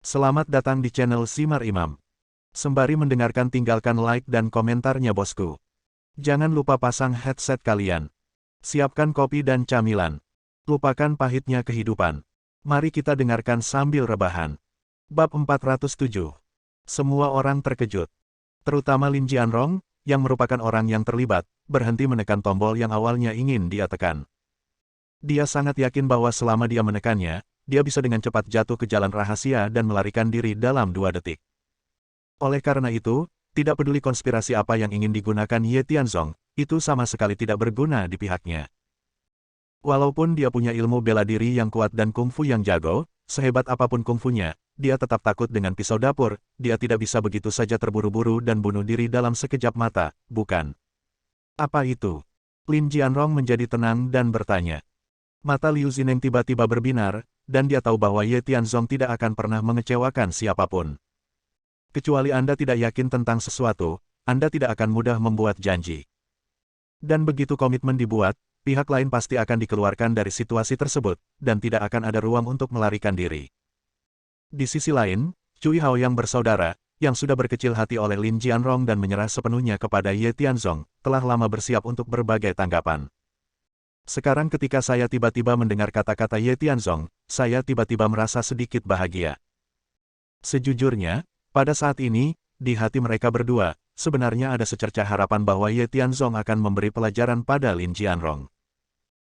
Selamat datang di channel Simar Imam. Sembari mendengarkan tinggalkan like dan komentarnya bosku. Jangan lupa pasang headset kalian. Siapkan kopi dan camilan. Lupakan pahitnya kehidupan. Mari kita dengarkan sambil rebahan. Bab 407. Semua orang terkejut. Terutama Lin Jianrong, yang merupakan orang yang terlibat, berhenti menekan tombol yang awalnya ingin dia tekan. Dia sangat yakin bahwa selama dia menekannya, dia bisa dengan cepat jatuh ke jalan rahasia dan melarikan diri dalam 2 detik. Oleh karena itu, tidak peduli konspirasi apa yang ingin digunakan Ye Tianzong, itu sama sekali tidak berguna di pihaknya. Walaupun dia punya ilmu bela diri yang kuat dan kungfu yang jago, sehebat apapun kungfunya, dia tetap takut dengan pisau dapur, dia tidak bisa begitu saja terburu-buru dan bunuh diri dalam sekejap mata, bukan? Apa itu? Lin Jianrong menjadi tenang dan bertanya. Mata Liu Zineng tiba-tiba berbinar, dan dia tahu bahwa Ye Tianzong tidak akan pernah mengecewakan siapapun. Kecuali Anda tidak yakin tentang sesuatu, Anda tidak akan mudah membuat janji. Dan begitu komitmen dibuat, pihak lain pasti akan dikeluarkan dari situasi tersebut, dan tidak akan ada ruang untuk melarikan diri. Di sisi lain, Cui Hao yang bersaudara, yang sudah berkecil hati oleh Lin Jianrong dan menyerah sepenuhnya kepada Ye Tianzong, telah lama bersiap untuk berbagai tanggapan. Sekarang ketika saya tiba-tiba mendengar kata-kata Ye Tianzong, saya tiba-tiba merasa sedikit bahagia. Sejujurnya, pada saat ini, di hati mereka berdua, sebenarnya ada secercah harapan bahwa Ye Tianzong akan memberi pelajaran pada Lin Jianrong.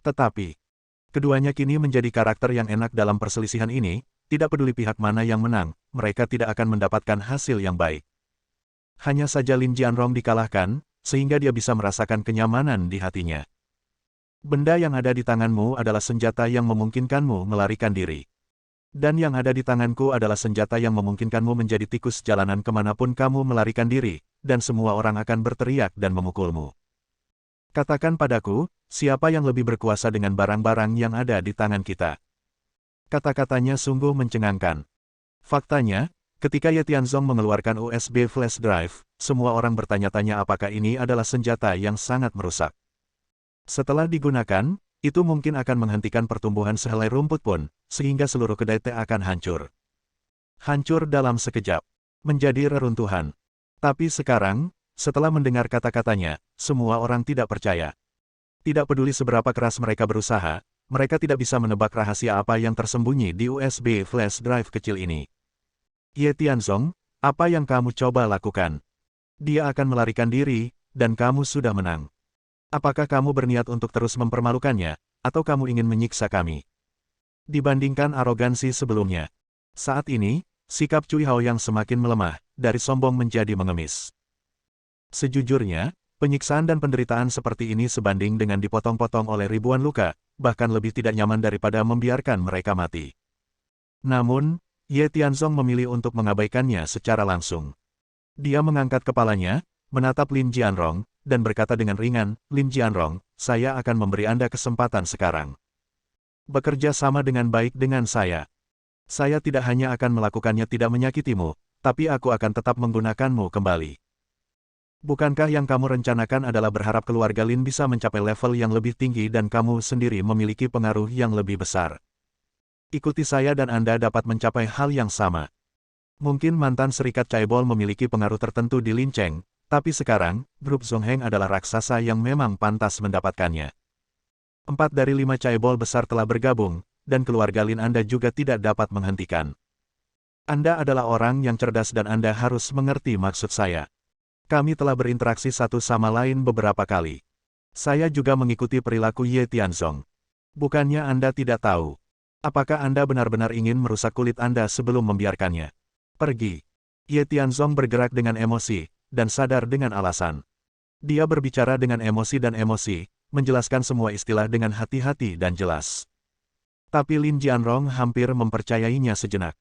Tetapi, keduanya kini menjadi karakter yang enak dalam perselisihan ini, tidak peduli pihak mana yang menang, mereka tidak akan mendapatkan hasil yang baik. Hanya saja Lin Jianrong dikalahkan, sehingga dia bisa merasakan kenyamanan di hatinya. Benda yang ada di tanganmu adalah senjata yang memungkinkanmu melarikan diri. Dan yang ada di tanganku adalah senjata yang memungkinkanmu menjadi tikus jalanan kemanapun kamu melarikan diri, dan semua orang akan berteriak dan memukulmu. Katakan padaku, siapa yang lebih berkuasa dengan barang-barang yang ada di tangan kita? Kata-katanya sungguh mencengangkan. Faktanya, ketika Ye Tianzong mengeluarkan USB flash drive, semua orang bertanya-tanya apakah ini adalah senjata yang sangat merusak. Setelah digunakan, itu mungkin akan menghentikan pertumbuhan sehelai rumput pun, sehingga seluruh kedai teh akan hancur. Hancur dalam sekejap. Menjadi reruntuhan. Tapi sekarang, setelah mendengar kata-katanya, semua orang tidak percaya. Tidak peduli seberapa keras mereka berusaha, mereka tidak bisa menebak rahasia apa yang tersembunyi di USB flash drive kecil ini. Ye Tianzong, apa yang kamu coba lakukan? Dia akan melarikan diri, dan kamu sudah menang. Apakah kamu berniat untuk terus mempermalukannya, atau kamu ingin menyiksa kami? Dibandingkan arogansi sebelumnya, saat ini, sikap Cui Hao yang semakin melemah, dari sombong menjadi mengemis. Sejujurnya, penyiksaan dan penderitaan seperti ini sebanding dengan dipotong-potong oleh ribuan luka, bahkan lebih tidak nyaman daripada membiarkan mereka mati. Namun, Ye Tianzong memilih untuk mengabaikannya secara langsung. Dia mengangkat kepalanya, menatap Lin Jianrong, dan berkata dengan ringan, Lin Jianrong, saya akan memberi Anda kesempatan sekarang. Bekerja sama dengan baik dengan saya. Saya tidak hanya akan melakukannya tidak menyakitimu, tapi aku akan tetap menggunakanmu kembali. Bukankah yang kamu rencanakan adalah berharap keluarga Lin bisa mencapai level yang lebih tinggi dan kamu sendiri memiliki pengaruh yang lebih besar? Ikuti saya dan Anda dapat mencapai hal yang sama. Mungkin mantan Serikat Chaebol memiliki pengaruh tertentu di Lin Cheng, tapi sekarang, grup Zongheng adalah raksasa yang memang pantas mendapatkannya. 4 dari 5 Chaebol besar telah bergabung, dan keluarga Lin Anda juga tidak dapat menghentikan. Anda adalah orang yang cerdas dan Anda harus mengerti maksud saya. Kami telah berinteraksi satu sama lain beberapa kali. Saya juga mengikuti perilaku Ye Tianzong. Bukannya Anda tidak tahu. Apakah Anda benar-benar ingin merusak kulit Anda sebelum membiarkannya? Pergi. Ye Tianzong bergerak dengan emosi, dan sadar dengan alasan. Dia berbicara dengan emosi dan emosi, menjelaskan semua istilah dengan hati-hati dan jelas. Tapi Lin Jianrong hampir mempercayainya sejenak.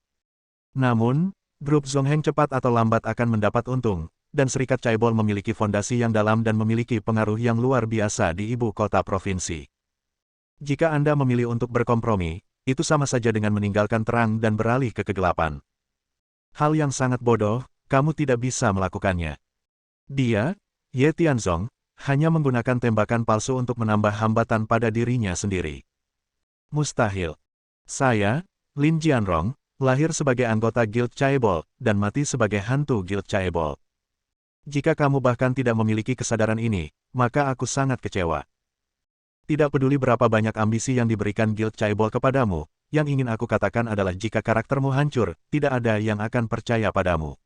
Namun, grup Zongheng cepat atau lambat akan mendapat untung, dan Serikat Chaebol memiliki fondasi yang dalam dan memiliki pengaruh yang luar biasa di ibu kota provinsi. Jika Anda memilih untuk berkompromi, itu sama saja dengan meninggalkan terang dan beralih ke kegelapan. Hal yang sangat bodoh, kamu tidak bisa melakukannya. Dia, Ye Tianzong, hanya menggunakan tembakan palsu untuk menambah hambatan pada dirinya sendiri. Mustahil. Saya, Lin Jianrong, lahir sebagai anggota Guild Chaebol, dan mati sebagai hantu Guild Chaebol. Jika kamu bahkan tidak memiliki kesadaran ini, maka aku sangat kecewa. Tidak peduli berapa banyak ambisi yang diberikan Guild Chaebol kepadamu, yang ingin aku katakan adalah jika karaktermu hancur, tidak ada yang akan percaya padamu.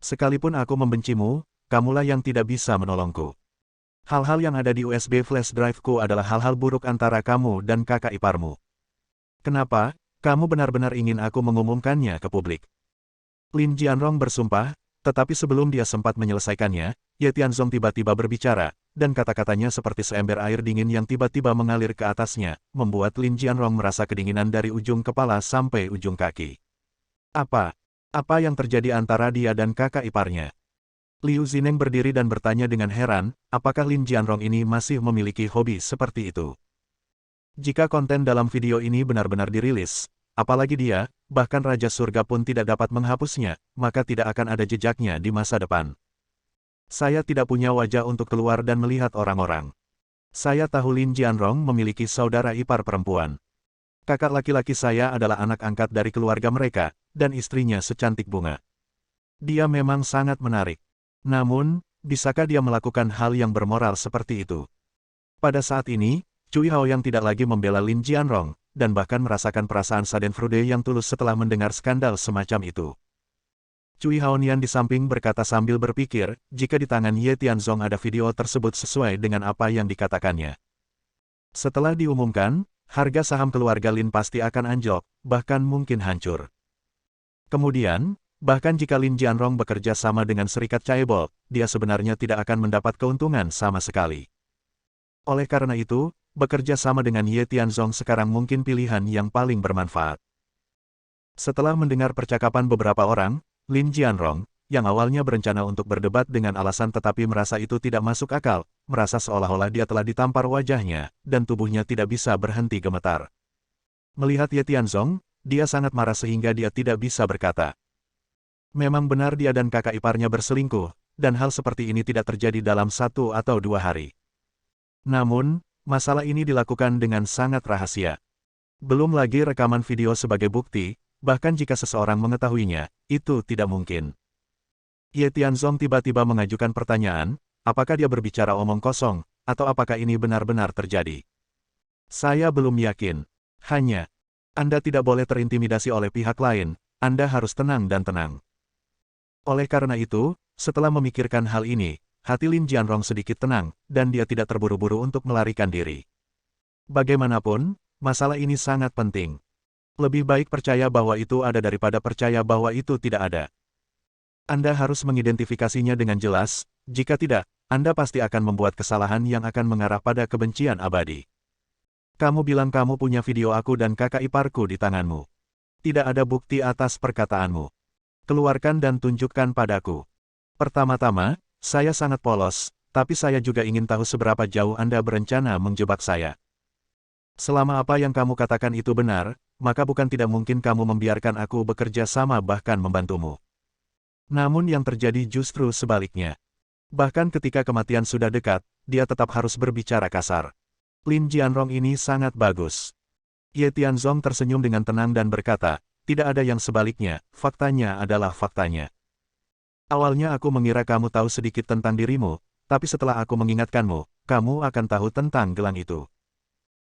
Sekalipun aku membencimu, kamulah yang tidak bisa menolongku. Hal-hal yang ada di USB flash drive-ku adalah hal-hal buruk antara kamu dan kakak iparmu. Kenapa? Kamu benar-benar ingin aku mengumumkannya ke publik. Lin Jianrong bersumpah, tetapi sebelum dia sempat menyelesaikannya, Ye Tianzong tiba-tiba berbicara, dan kata-katanya seperti seember air dingin yang tiba-tiba mengalir ke atasnya, membuat Lin Jianrong merasa kedinginan dari ujung kepala sampai ujung kaki. Apa? Apa yang terjadi antara dia dan kakak iparnya? Liu Zineng berdiri dan bertanya dengan heran, apakah Lin Jianrong ini masih memiliki hobi seperti itu? Jika konten dalam video ini benar-benar dirilis, apalagi dia, bahkan Raja Surga pun tidak dapat menghapusnya, maka tidak akan ada jejaknya di masa depan. Saya tidak punya wajah untuk keluar dan melihat orang-orang. Saya tahu Lin Jianrong memiliki saudara ipar perempuan. Kakak laki-laki saya adalah anak angkat dari keluarga mereka, dan istrinya secantik bunga. Dia memang sangat menarik. Namun, bisakah dia melakukan hal yang bermoral seperti itu? Pada saat ini, Cui Hao yang tidak lagi membela Lin Jianrong, dan bahkan merasakan perasaan Schadenfreude yang tulus setelah mendengar skandal semacam itu. Cui Hao Nian di samping berkata sambil berpikir, jika di tangan Ye Tianzong ada video tersebut sesuai dengan apa yang dikatakannya. Setelah diumumkan, harga saham keluarga Lin pasti akan anjlok, bahkan mungkin hancur. Kemudian, bahkan jika Lin Jianrong bekerja sama dengan Serikat Chaebol, dia sebenarnya tidak akan mendapat keuntungan sama sekali. Oleh karena itu, bekerja sama dengan Ye Tianzong sekarang mungkin pilihan yang paling bermanfaat. Setelah mendengar percakapan beberapa orang, Lin Jianrong, yang awalnya berencana untuk berdebat dengan alasan tetapi merasa itu tidak masuk akal, merasa seolah-olah dia telah ditampar wajahnya, dan tubuhnya tidak bisa berhenti gemetar. Melihat Ye Tianzong, dia sangat marah sehingga dia tidak bisa berkata. Memang benar dia dan kakak iparnya berselingkuh, dan hal seperti ini tidak terjadi dalam 1 atau 2 hari. Namun, masalah ini dilakukan dengan sangat rahasia. Belum lagi rekaman video sebagai bukti, bahkan jika seseorang mengetahuinya, itu tidak mungkin. Ye Tianzong tiba-tiba mengajukan pertanyaan, apakah dia berbicara omong kosong, atau apakah ini benar-benar terjadi? Saya belum yakin. Hanya, Anda tidak boleh terintimidasi oleh pihak lain, Anda harus tenang dan tenang. Oleh karena itu, setelah memikirkan hal ini, hati Lin Jianrong sedikit tenang, dan dia tidak terburu-buru untuk melarikan diri. Bagaimanapun, masalah ini sangat penting. Lebih baik percaya bahwa itu ada daripada percaya bahwa itu tidak ada. Anda harus mengidentifikasinya dengan jelas, jika tidak, Anda pasti akan membuat kesalahan yang akan mengarah pada kebencian abadi. Kamu bilang kamu punya video aku dan kakak iparku di tanganmu. Tidak ada bukti atas perkataanmu. Keluarkan dan tunjukkan padaku. Pertama-tama, saya sangat polos, tapi saya juga ingin tahu seberapa jauh Anda berencana menjebak saya. Selama apa yang kamu katakan itu benar, maka bukan tidak mungkin kamu membiarkan aku bekerja sama bahkan membantumu. Namun yang terjadi justru sebaliknya. Bahkan ketika kematian sudah dekat, dia tetap harus berbicara kasar. Lin Jianrong ini sangat bagus. Ye Tianzong tersenyum dengan tenang dan berkata, tidak ada yang sebaliknya, faktanya adalah faktanya. Awalnya aku mengira kamu tahu sedikit tentang dirimu, tapi setelah aku mengingatkanmu, kamu akan tahu tentang gelang itu.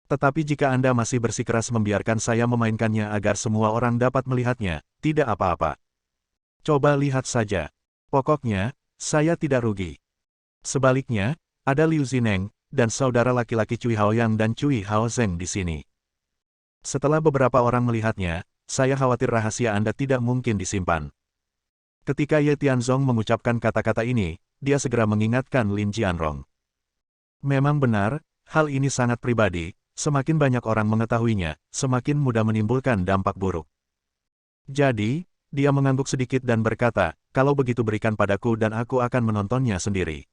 Tetapi jika Anda masih bersikeras membiarkan saya memainkannya agar semua orang dapat melihatnya, tidak apa-apa. Coba lihat saja. Pokoknya, saya tidak rugi. Sebaliknya, ada Liu Zineng, dan saudara laki-laki Cui Haoyang dan Cui Haozeng di sini. Setelah beberapa orang melihatnya, saya khawatir rahasia Anda tidak mungkin disimpan. Ketika Ye Tianzong mengucapkan kata-kata ini, dia segera mengingatkan Lin Jianrong. Memang benar, hal ini sangat pribadi, semakin banyak orang mengetahuinya, semakin mudah menimbulkan dampak buruk. Jadi, dia mengangguk sedikit dan berkata, kalau begitu berikan padaku dan aku akan menontonnya sendiri.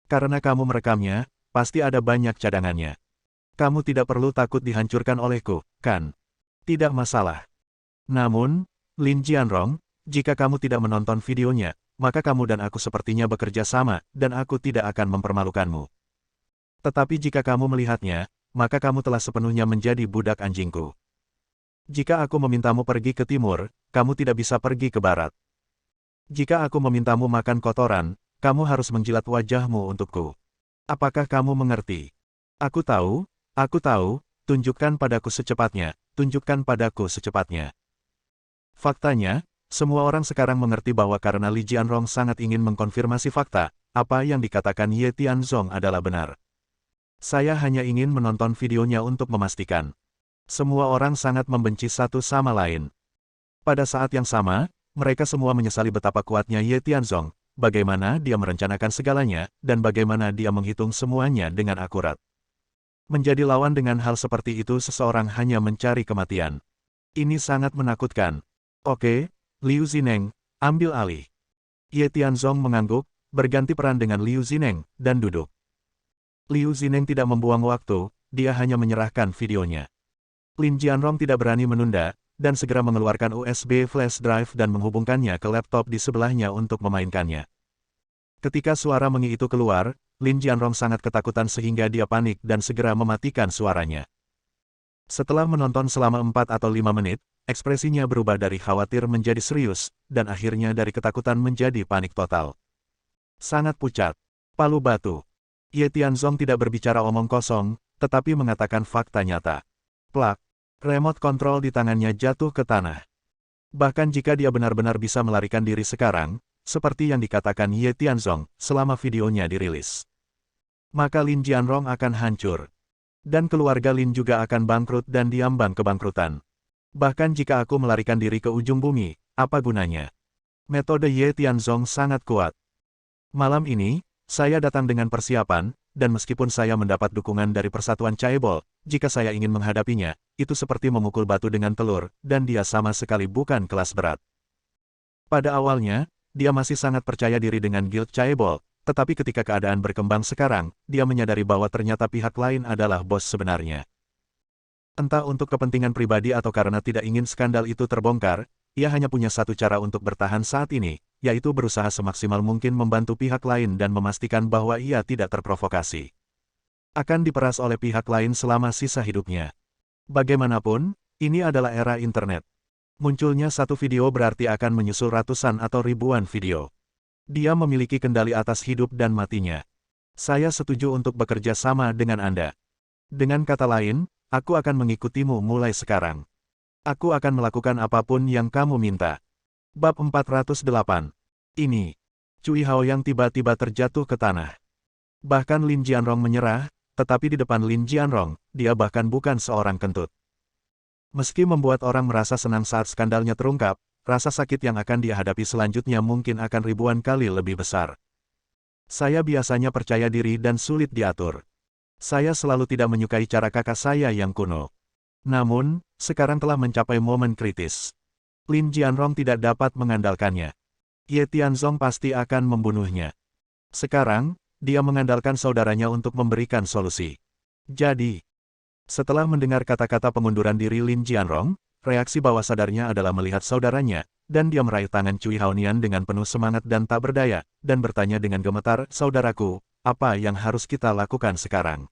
Karena kamu merekamnya, pasti ada banyak cadangannya. Kamu tidak perlu takut dihancurkan olehku, kan? Tidak masalah. Namun, Lin Jianrong, jika kamu tidak menonton videonya, maka kamu dan aku sepertinya bekerja sama, dan aku tidak akan mempermalukanmu. Tetapi jika kamu melihatnya, maka kamu telah sepenuhnya menjadi budak anjingku. Jika aku memintamu pergi ke timur, kamu tidak bisa pergi ke barat. Jika aku memintamu makan kotoran, kamu harus menjilat wajahmu untukku. Apakah kamu mengerti? Aku tahu, tunjukkan padaku secepatnya, tunjukkan padaku secepatnya. Faktanya, semua orang sekarang mengerti bahwa karena Li Jianrong sangat ingin mengkonfirmasi fakta, apa yang dikatakan Ye Tianzong adalah benar. Saya hanya ingin menonton videonya untuk memastikan. Semua orang sangat membenci satu sama lain. Pada saat yang sama, mereka semua menyesali betapa kuatnya Ye Tianzong, bagaimana dia merencanakan segalanya, dan bagaimana dia menghitung semuanya dengan akurat. Menjadi lawan dengan hal seperti itu seseorang hanya mencari kematian. Ini sangat menakutkan. Oke, Liu Zineng, ambil alih. Ye Tianzong mengangguk, berganti peran dengan Liu Zineng, dan duduk. Liu Zineng tidak membuang waktu, dia hanya menyerahkan videonya. Lin Jianrong tidak berani menunda, dan segera mengeluarkan USB flash drive dan menghubungkannya ke laptop di sebelahnya untuk memainkannya. Ketika suara mengi itu keluar, Lin Jianrong sangat ketakutan sehingga dia panik dan segera mematikan suaranya. Setelah menonton selama 4 atau 5 menit, ekspresinya berubah dari khawatir menjadi serius, dan akhirnya dari ketakutan menjadi panik total. Sangat pucat. Palu batu. Ye Tianzong tidak berbicara omong kosong, tetapi mengatakan fakta nyata. Plak. Remote kontrol di tangannya jatuh ke tanah. Bahkan jika dia benar-benar bisa melarikan diri sekarang, seperti yang dikatakan Ye Tianzong, selama videonya dirilis, maka Lin Jianrong akan hancur. Dan keluarga Lin juga akan bangkrut dan diambang kebangkrutan. Bahkan jika aku melarikan diri ke ujung bumi, apa gunanya? Metode Ye Tianzong sangat kuat. Malam ini, saya datang dengan persiapan, dan meskipun saya mendapat dukungan dari Persatuan Chaebol, jika saya ingin menghadapinya, itu seperti memukul batu dengan telur, dan dia sama sekali bukan kelas berat. Pada awalnya, dia masih sangat percaya diri dengan Guild Chaebol, tetapi ketika keadaan berkembang sekarang, dia menyadari bahwa ternyata pihak lain adalah bos sebenarnya. Entah untuk kepentingan pribadi atau karena tidak ingin skandal itu terbongkar, ia hanya punya satu cara untuk bertahan saat ini, yaitu berusaha semaksimal mungkin membantu pihak lain dan memastikan bahwa ia tidak terprovokasi. Akan diperas oleh pihak lain selama sisa hidupnya. Bagaimanapun, ini adalah era internet. Munculnya satu video berarti akan menyusul ratusan atau ribuan video. Dia memiliki kendali atas hidup dan matinya. Saya setuju untuk bekerja sama dengan Anda. Dengan kata lain, aku akan mengikutimu mulai sekarang. Aku akan melakukan apapun yang kamu minta. Bab 408. Ini. Cui Hao yang tiba-tiba terjatuh ke tanah. Bahkan Lin Jianrong menyerah, tetapi di depan Lin Jianrong, dia bahkan bukan seorang kentut. Meski membuat orang merasa senang saat skandalnya terungkap, rasa sakit yang akan dia hadapi selanjutnya mungkin akan ribuan kali lebih besar. Saya biasanya percaya diri dan sulit diatur. Saya selalu tidak menyukai cara kakak saya yang kuno. Namun, sekarang telah mencapai momen kritis. Lin Jianrong tidak dapat mengandalkannya. Ye Tianzong pasti akan membunuhnya. Sekarang, dia mengandalkan saudaranya untuk memberikan solusi. Jadi, setelah mendengar kata-kata pengunduran diri Lin Jianrong, reaksi bawah sadarnya adalah melihat saudaranya, dan dia meraih tangan Cui Haonian dengan penuh semangat dan tak berdaya, dan bertanya dengan gemetar, "Saudaraku, apa yang harus kita lakukan sekarang?"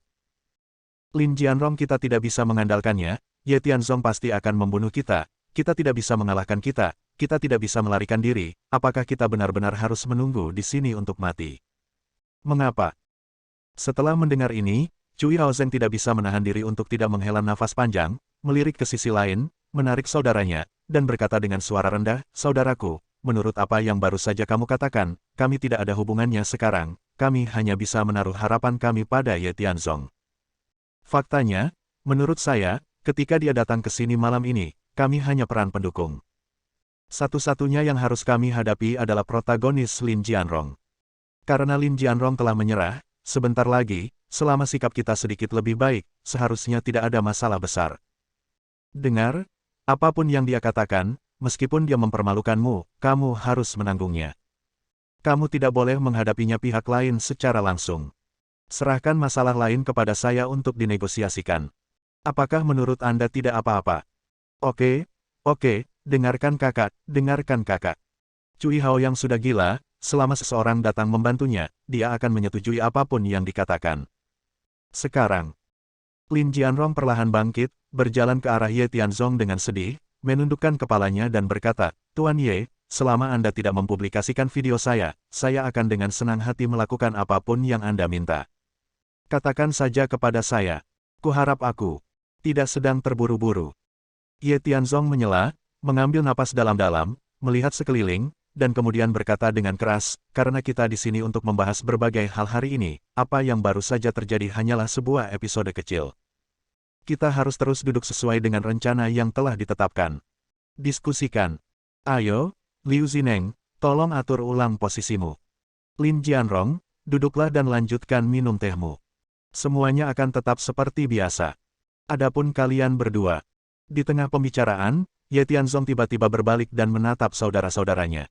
Lin Jianrong, kita tidak bisa mengandalkannya, Ye Tianzong pasti akan membunuh kita tidak bisa mengalahkan kita tidak bisa melarikan diri, apakah kita benar-benar harus menunggu di sini untuk mati? Mengapa? Setelah mendengar ini, Cui Haozeng tidak bisa menahan diri untuk tidak menghela nafas panjang, melirik ke sisi lain, menarik saudaranya, dan berkata dengan suara rendah, "Saudaraku, menurut apa yang baru saja kamu katakan, kami tidak ada hubungannya sekarang, kami hanya bisa menaruh harapan kami pada Ye Tianzong. Faktanya, menurut saya, ketika dia datang ke sini malam ini, kami hanya peran pendukung. Satu-satunya yang harus kami hadapi adalah protagonis Lin Jianrong. Karena Lin Jianrong telah menyerah, sebentar lagi, selama sikap kita sedikit lebih baik, seharusnya tidak ada masalah besar. Dengar, apapun yang dia katakan, meskipun dia mempermalukanmu, kamu harus menanggungnya. Kamu tidak boleh menghadapinya pihak lain secara langsung. Serahkan masalah lain kepada saya untuk dinegosiasikan. Apakah menurut Anda tidak apa-apa?" Oke, dengarkan kakak, dengarkan kakak. Cui Hao yang sudah gila, selama seseorang datang membantunya, dia akan menyetujui apapun yang dikatakan. Sekarang, Lin Jianrong perlahan bangkit, berjalan ke arah Ye Tianzong dengan sedih, menundukkan kepalanya dan berkata, Tuan Ye, selama Anda tidak mempublikasikan video saya akan dengan senang hati melakukan apapun yang Anda minta. Katakan saja kepada saya. Kuharap aku tidak sedang terburu-buru. Ye Tianzong menyela, mengambil napas dalam-dalam, melihat sekeliling, dan kemudian berkata dengan keras, karena kita di sini untuk membahas berbagai hal hari ini, apa yang baru saja terjadi hanyalah sebuah episode kecil. Kita harus terus duduk sesuai dengan rencana yang telah ditetapkan. Diskusikan. Ayo, Liu Zineng, tolong atur ulang posisimu. Lin Jianrong, duduklah dan lanjutkan minum tehmu. Semuanya akan tetap seperti biasa. Adapun kalian berdua. Di tengah pembicaraan, Ye Tianzong tiba-tiba berbalik dan menatap saudara-saudaranya.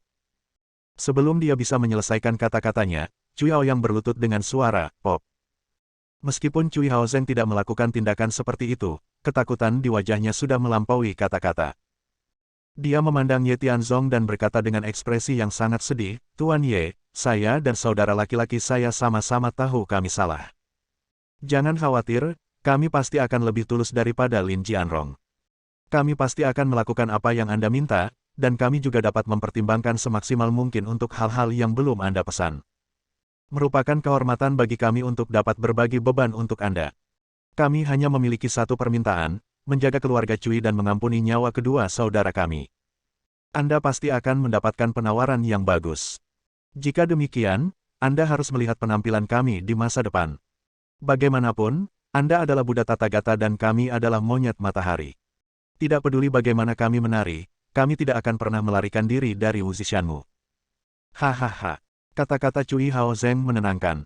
Sebelum dia bisa menyelesaikan kata-katanya, Cui Hao yang berlutut dengan suara pop. Meskipun Cui Hao Zeng tidak melakukan tindakan seperti itu, ketakutan di wajahnya sudah melampaui kata-kata. Dia memandang Ye Tianzong dan berkata dengan ekspresi yang sangat sedih, Tuan Ye, saya dan saudara laki-laki saya sama-sama tahu kami salah. Jangan khawatir, kami pasti akan lebih tulus daripada Lin Jianrong. Kami pasti akan melakukan apa yang Anda minta, dan kami juga dapat mempertimbangkan semaksimal mungkin untuk hal-hal yang belum Anda pesan. Merupakan kehormatan bagi kami untuk dapat berbagi beban untuk Anda. Kami hanya memiliki satu permintaan, menjaga keluarga Cui dan mengampuni nyawa kedua saudara kami. Anda pasti akan mendapatkan penawaran yang bagus. Jika demikian, Anda harus melihat penampilan kami di masa depan. Bagaimanapun, Anda adalah Buddha Tathagata dan kami adalah monyet matahari. Tidak peduli bagaimana kami menari, kami tidak akan pernah melarikan diri dari wuzishanmu. Hahaha. Kata-kata Cui Hao Zeng menenangkan.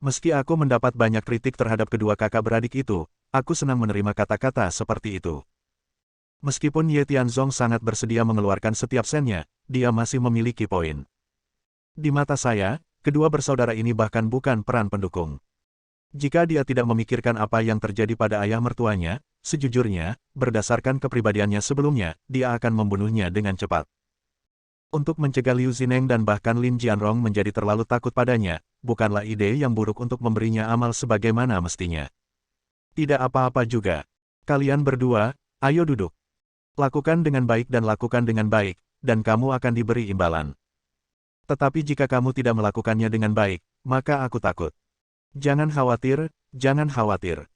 Meski aku mendapat banyak kritik terhadap kedua kakak beradik itu, aku senang menerima kata-kata seperti itu. Meskipun Ye Tianzong sangat bersedia mengeluarkan setiap sennya, dia masih memiliki poin. Di mata saya, kedua bersaudara ini bahkan bukan peran pendukung. Jika dia tidak memikirkan apa yang terjadi pada ayah mertuanya, sejujurnya, berdasarkan kepribadiannya sebelumnya, dia akan membunuhnya dengan cepat. Untuk mencegah Liu Zineng dan bahkan Lin Jianrong menjadi terlalu takut padanya, bukanlah ide yang buruk untuk memberinya amal sebagaimana mestinya. Tidak apa-apa juga. Kalian berdua, ayo duduk. Lakukan dengan baik dan lakukan dengan baik, dan kamu akan diberi imbalan. Tetapi jika kamu tidak melakukannya dengan baik, maka aku takut. Jangan khawatir, jangan khawatir.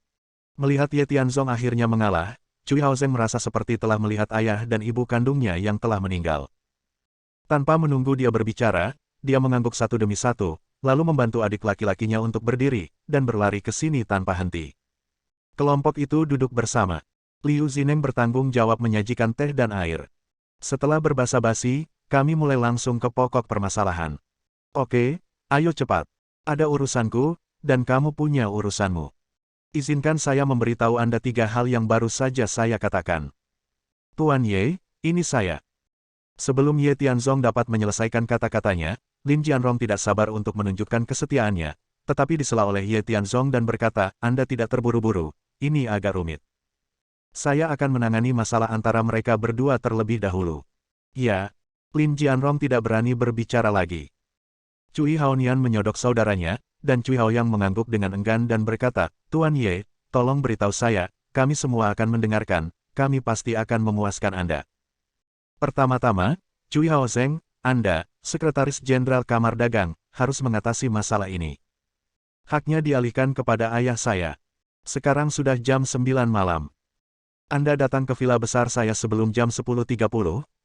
Melihat Ye Tianzong akhirnya mengalah, Cui Hao Zeng merasa seperti telah melihat ayah dan ibu kandungnya yang telah meninggal. Tanpa menunggu dia berbicara, dia mengangguk satu demi satu, lalu membantu adik laki-lakinya untuk berdiri, dan berlari ke sini tanpa henti. Kelompok itu duduk bersama. Liu Zineng bertanggung jawab menyajikan teh dan air. Setelah berbasa-basi, kami mulai langsung ke pokok permasalahan. Oke, ayo cepat. Ada urusanku, dan kamu punya urusanmu. Izinkan saya memberitahu Anda 3 hal yang baru saja saya katakan. Tuan Ye, ini saya. Sebelum Ye Tianzong dapat menyelesaikan kata-katanya, Lin Jianrong tidak sabar untuk menunjukkan kesetiaannya, tetapi disela oleh Ye Tianzong dan berkata, Anda tidak terburu-buru, ini agak rumit. Saya akan menangani masalah antara mereka berdua terlebih dahulu. Ya, Lin Jianrong tidak berani berbicara lagi. Cui Haonian menyodok saudaranya, dan Cui Hao yang mengangguk dengan enggan dan berkata, Tuan Ye, tolong beritahu saya, kami semua akan mendengarkan, kami pasti akan memuaskan Anda. Pertama-tama, Cui Hao Zeng, Anda, Sekretaris Jenderal Kamar Dagang, harus mengatasi masalah ini. Haknya dialihkan kepada ayah saya. Sekarang sudah jam 9 malam. Anda datang ke villa besar saya sebelum jam 10.30,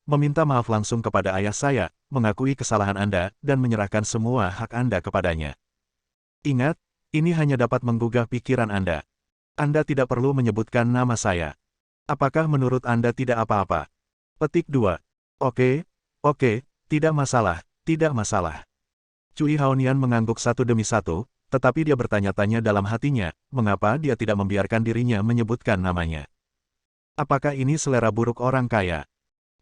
meminta maaf langsung kepada ayah saya, mengakui kesalahan Anda, dan menyerahkan semua hak Anda kepadanya. Ingat, ini hanya dapat menggugah pikiran Anda. Anda tidak perlu menyebutkan nama saya. Apakah menurut Anda tidak apa-apa? Petik 2. Oke, tidak masalah, tidak masalah. Cui Haonian mengangguk satu demi satu, tetapi dia bertanya-tanya dalam hatinya, mengapa dia tidak membiarkan dirinya menyebutkan namanya. Apakah ini selera buruk orang kaya?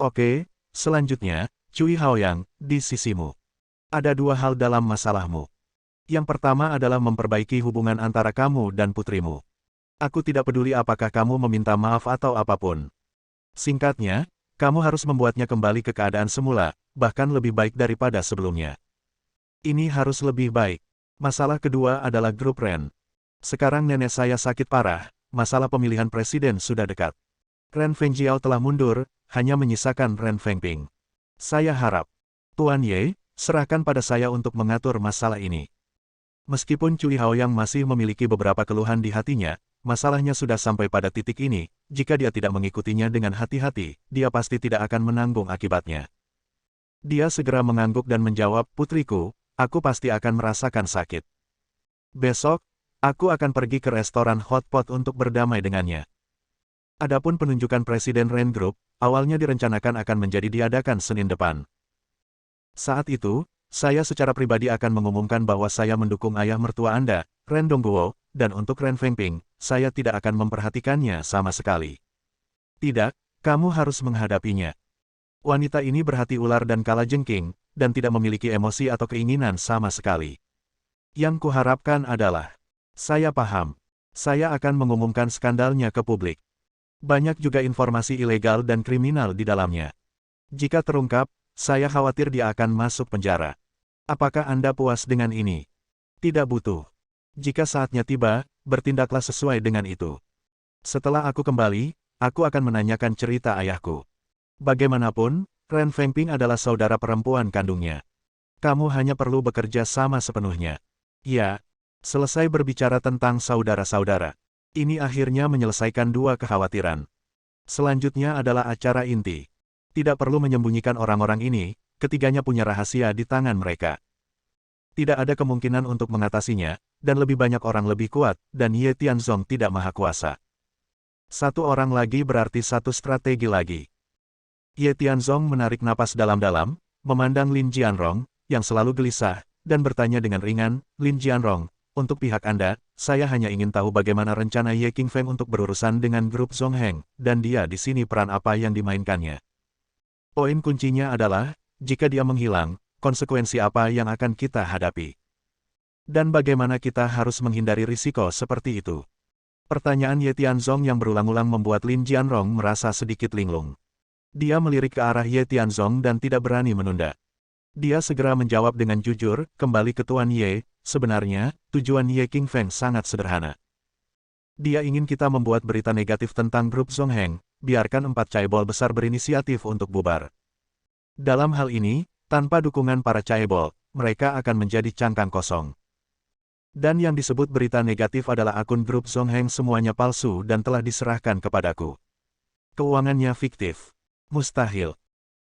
Oke, selanjutnya, Cui Haoyang, di sisimu. Ada 2 hal dalam masalahmu. Yang pertama adalah memperbaiki hubungan antara kamu dan putrimu. Aku tidak peduli apakah kamu meminta maaf atau apapun. Singkatnya, kamu harus membuatnya kembali ke keadaan semula, bahkan lebih baik daripada sebelumnya. Ini harus lebih baik. Masalah kedua adalah grup Ren. Sekarang nenek saya sakit parah, masalah pemilihan presiden sudah dekat. Ren Fengjiao telah mundur, hanya menyisakan Ren Fengping. Saya harap, Tuan Ye, serahkan pada saya untuk mengatur masalah ini. Meskipun Cui Haoyang masih memiliki beberapa keluhan di hatinya, masalahnya sudah sampai pada titik ini, jika dia tidak mengikutinya dengan hati-hati, dia pasti tidak akan menanggung akibatnya. Dia segera mengangguk dan menjawab, putriku, aku pasti akan merasakan sakit. Besok, aku akan pergi ke restoran hotpot untuk berdamai dengannya. Adapun penunjukan Presiden Ren Group, awalnya direncanakan akan menjadi diadakan Senin depan. Saat itu, saya secara pribadi akan mengumumkan bahwa saya mendukung ayah mertua Anda, Ren Dongguo, dan untuk Ren Fengping, saya tidak akan memperhatikannya sama sekali. Tidak, kamu harus menghadapinya. Wanita ini berhati ular dan kalajengking, dan tidak memiliki emosi atau keinginan sama sekali. Yang kuharapkan adalah, saya paham, saya akan mengumumkan skandalnya ke publik. Banyak juga informasi ilegal dan kriminal di dalamnya. Jika terungkap, saya khawatir dia akan masuk penjara. Apakah Anda puas dengan ini? Tidak butuh. Jika saatnya tiba, bertindaklah sesuai dengan itu. Setelah aku kembali, aku akan menanyakan cerita ayahku. Bagaimanapun, Ren Fengping adalah saudara perempuan kandungnya. Kamu hanya perlu bekerja sama sepenuhnya. Ya, selesai berbicara tentang saudara-saudara. Ini akhirnya menyelesaikan dua kekhawatiran. Selanjutnya adalah acara inti. Tidak perlu menyembunyikan orang-orang ini, ketiganya punya rahasia di tangan mereka. Tidak ada kemungkinan untuk mengatasinya, dan lebih banyak orang lebih kuat, dan Ye Tianzong tidak maha kuasa. Satu orang lagi berarti satu strategi lagi. Ye Tianzong menarik napas dalam-dalam, memandang Lin Jianrong, yang selalu gelisah, dan bertanya dengan ringan, Lin Jianrong, untuk pihak Anda, saya hanya ingin tahu bagaimana rencana Ye Qingfeng untuk berurusan dengan grup Zongheng, dan dia di sini peran apa yang dimainkannya. Poin kuncinya adalah, jika dia menghilang, konsekuensi apa yang akan kita hadapi? Dan bagaimana kita harus menghindari risiko seperti itu? Pertanyaan Ye Tianzong yang berulang-ulang membuat Lin Jianrong merasa sedikit linglung. Dia melirik ke arah Ye Tianzong dan tidak berani menunda. Dia segera menjawab dengan jujur, kembali ke Tuan Ye, sebenarnya, tujuan Ye Qingfeng sangat sederhana. Dia ingin kita membuat berita negatif tentang grup Zongheng, biarkan 4 caebol besar berinisiatif untuk bubar. Dalam hal ini, tanpa dukungan para caebol, mereka akan menjadi cangkang kosong. Dan yang disebut berita negatif adalah akun grup Zongheng semuanya palsu dan telah diserahkan kepadaku. Keuangannya fiktif. Mustahil.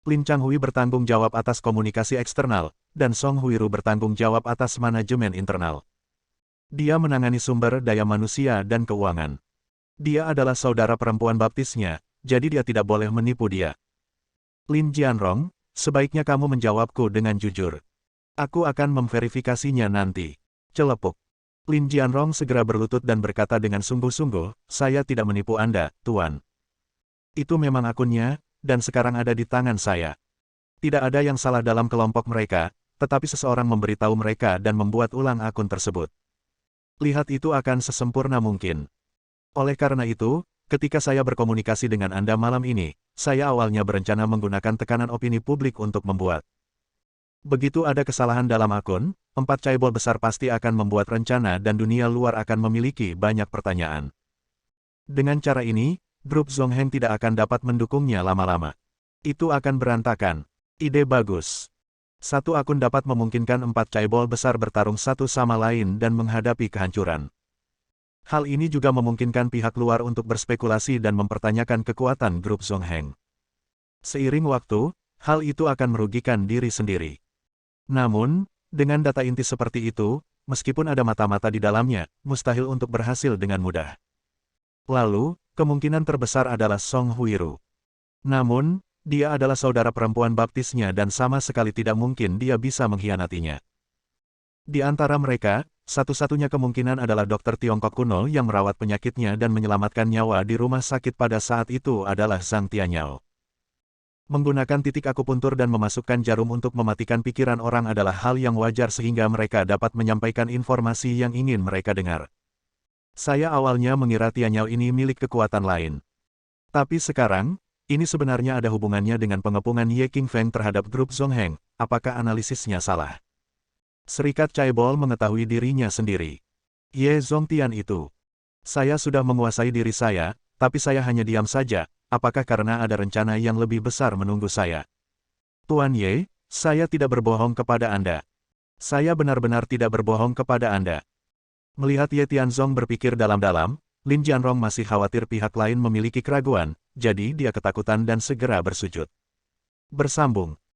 Lin Changhui bertanggung jawab atas komunikasi eksternal, dan Song Huiru bertanggung jawab atas manajemen internal. Dia menangani sumber daya manusia dan keuangan. Dia adalah saudara perempuan baptisnya, jadi dia tidak boleh menipu dia. Lin Jianrong, sebaiknya kamu menjawabku dengan jujur. Aku akan memverifikasinya nanti. Celepuk. Lin Jianrong segera berlutut dan berkata dengan sungguh-sungguh, saya tidak menipu Anda, Tuan. Itu memang akunnya, dan sekarang ada di tangan saya. Tidak ada yang salah dalam kelompok mereka, tetapi seseorang memberitahu mereka dan membuat ulang akun tersebut. Lihat itu akan sesempurna mungkin. Oleh karena itu, ketika saya berkomunikasi dengan Anda malam ini, saya awalnya berencana menggunakan tekanan opini publik untuk membuat. Begitu ada kesalahan dalam akun, 4 caebol besar pasti akan membuat rencana dan dunia luar akan memiliki banyak pertanyaan. Dengan cara ini, grup Zongheng tidak akan dapat mendukungnya lama-lama. Itu akan berantakan. Ide bagus. Satu akun dapat memungkinkan 4 caebol besar bertarung satu sama lain dan menghadapi kehancuran. Hal ini juga memungkinkan pihak luar untuk berspekulasi dan mempertanyakan kekuatan grup Zongheng. Seiring waktu, hal itu akan merugikan diri sendiri. Namun, dengan data inti seperti itu, meskipun ada mata-mata di dalamnya, mustahil untuk berhasil dengan mudah. Lalu, kemungkinan terbesar adalah Song Huiru. Namun, dia adalah saudara perempuan baptisnya dan sama sekali tidak mungkin dia bisa mengkhianatinya. Di antara mereka, satu-satunya kemungkinan adalah dokter Tiongkok kuno yang merawat penyakitnya dan menyelamatkan nyawa di rumah sakit pada saat itu adalah Zhang Tianyao. Menggunakan titik akupuntur dan memasukkan jarum untuk mematikan pikiran orang adalah hal yang wajar sehingga mereka dapat menyampaikan informasi yang ingin mereka dengar. Saya awalnya mengira Tianyao ini milik kekuatan lain. Tapi sekarang, ini sebenarnya ada hubungannya dengan pengepungan Ye Qingfeng terhadap grup Zongheng. Apakah analisisnya salah? Serikat Caebol mengetahui dirinya sendiri. Ye Zongtian itu. Saya sudah menguasai diri saya, tapi saya hanya diam saja, apakah karena ada rencana yang lebih besar menunggu saya? Tuan Ye, saya tidak berbohong kepada Anda. Saya benar-benar tidak berbohong kepada Anda. Melihat Ye Tianzong berpikir dalam-dalam, Lin Jianrong masih khawatir pihak lain memiliki keraguan, jadi dia ketakutan dan segera bersujud. Bersambung.